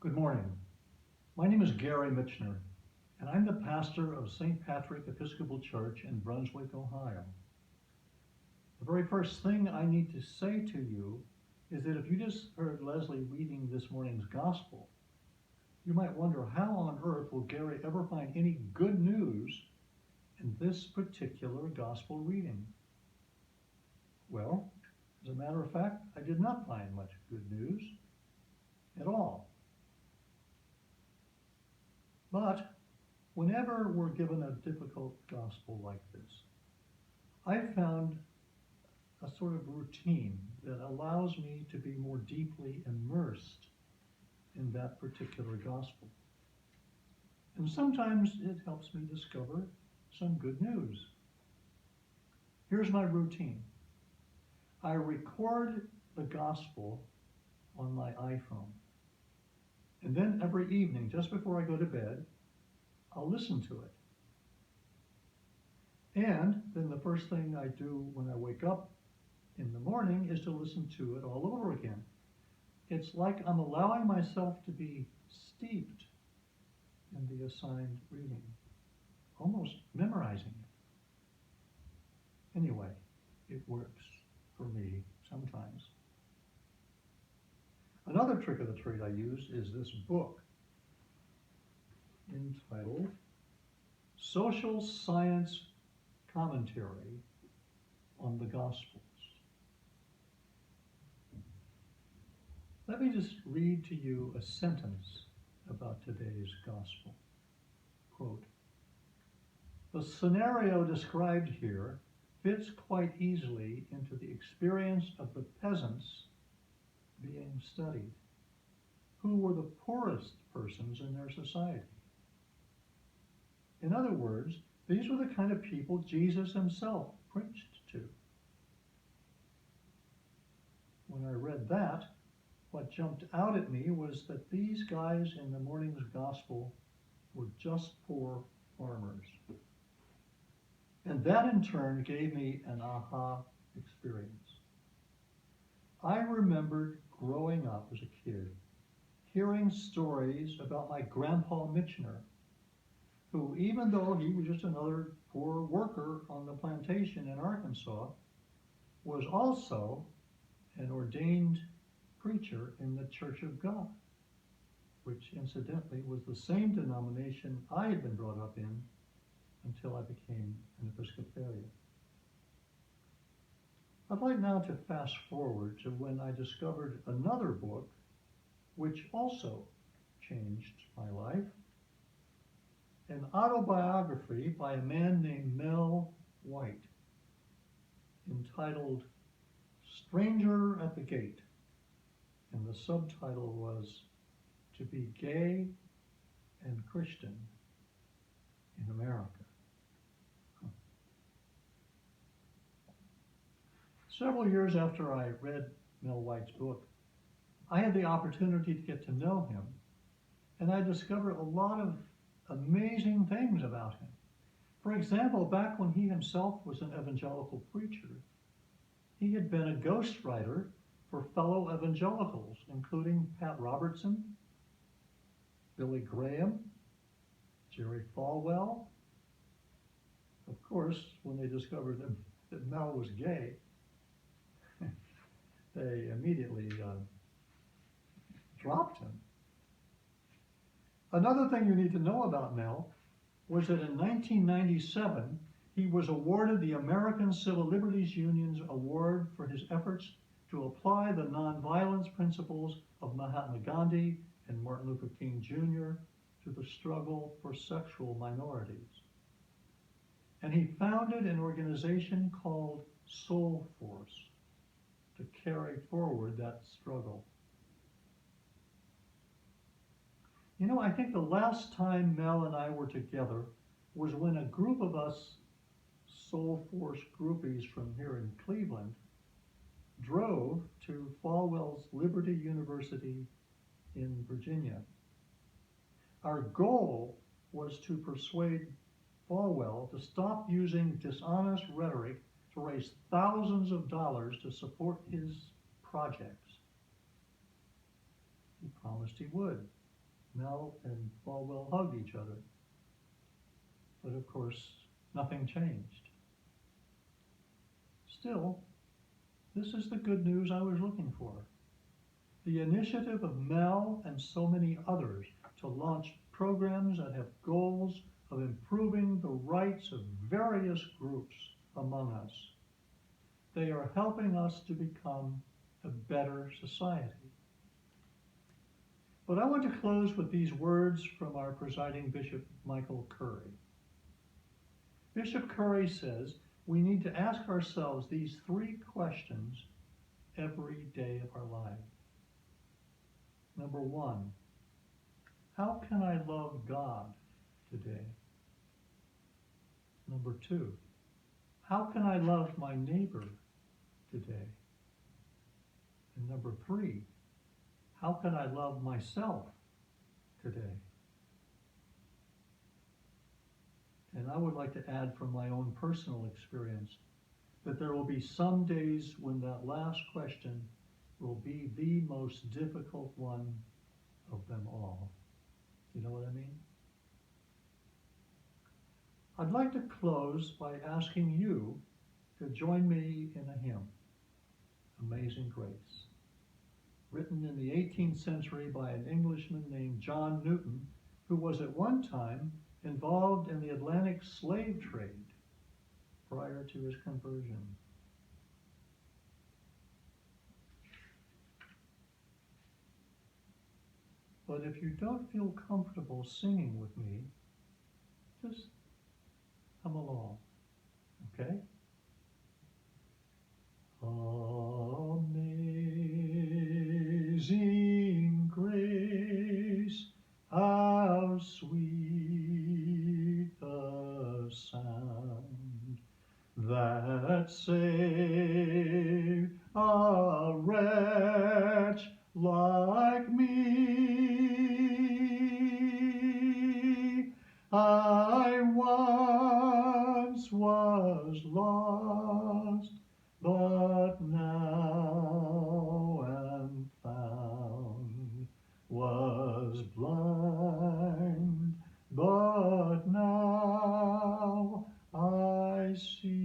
Good morning. My name is Gary Mitchener, and I'm the pastor of St. Patrick Episcopal Church in Brunswick, Ohio. The very first thing I need to say to you is that if you just heard Leslie reading this morning's gospel, you might wonder how on earth will Gary ever find any good news in this particular gospel reading? Well, as a matter of fact, I did not find much good news at all. But whenever we're given a difficult gospel like this, I've found a sort of routine that allows me to be more deeply immersed in that particular gospel. And sometimes it helps me discover some good news. Here's my routine. I record the gospel on my iPhone. And then every evening, just before I go to bed, I'll listen to it. And then the first thing I do when I wake up in the morning is to listen to it all over again. It's like I'm allowing myself to be steeped in the assigned reading, almost memorizing it. Anyway, it works for me sometimes. Another trick of the trade I use is this book entitled Social Science Commentary on the Gospels. Let me just read to you a sentence about today's gospel. Quote, "The scenario described here fits quite easily into the experience of the peasants being studied, who were the poorest persons in their society. In other words, these were the kind of people Jesus himself preached to." When I read that, what jumped out at me was that these guys in the morning's gospel were just poor farmers. And that in turn gave me an aha experience. I remembered growing up as a kid, hearing stories about my grandpa Mitchener, who, even though he was just another poor worker on the plantation in Arkansas, was also an ordained preacher in the Church of God, which incidentally was the same denomination I had been brought up in until I became an Episcopalian. I'd like now to fast forward to when I discovered another book which also changed my life, an autobiography by a man named Mel White, entitled Stranger at the Gate, and the subtitle was To Be Gay and Christian in America. Several years after I read Mel White's book, I had the opportunity to get to know him, and I discovered a lot of amazing things about him. For example, back when he himself was an evangelical preacher, he had been a ghostwriter for fellow evangelicals, including Pat Robertson, Billy Graham, Jerry Falwell. Of course, when they discovered that Mel was gay, they immediately dropped him. Another thing you need to know about Mel was that in 1997, he was awarded the American Civil Liberties Union's award for his efforts to apply the nonviolence principles of Mahatma Gandhi and Martin Luther King Jr. to the struggle for sexual minorities. And he founded an organization called Soul Force to carry forward that struggle. You know, I think the last time Mel and I were together was when a group of us Soul Force groupies from here in Cleveland drove to Falwell's Liberty University in Virginia. Our goal was to persuade Falwell to stop using dishonest rhetoric to raise thousands of dollars to support his projects. He promised he would. Mel and Falwell hugged each other. But of course, nothing changed. Still, this is the good news I was looking for. The initiative of Mel and so many others to launch programs that have goals of improving the rights of various groups among us. They are helping us to become a better society. But I want to close with these words from our presiding Bishop, Michael Curry. Bishop Curry says we need to ask ourselves these three questions every day of our life. Number one, how can I love God today? Number two, how can I love my neighbor today? And number three, how can I love myself today? And I would like to add from my own personal experience that there will be some days when that last question will be the most difficult one of them all. You know what I mean? I'd like to close by asking you to join me in a hymn, Amazing Grace, written in the 18th century by an Englishman named John Newton, who was at one time involved in the Atlantic slave trade prior to his conversion. But if you don't feel comfortable singing with me, just come along, okay? Amazing grace, how sweet the sound that saved a wretch like me. I once was lost, but now am found, was blind, but now I see.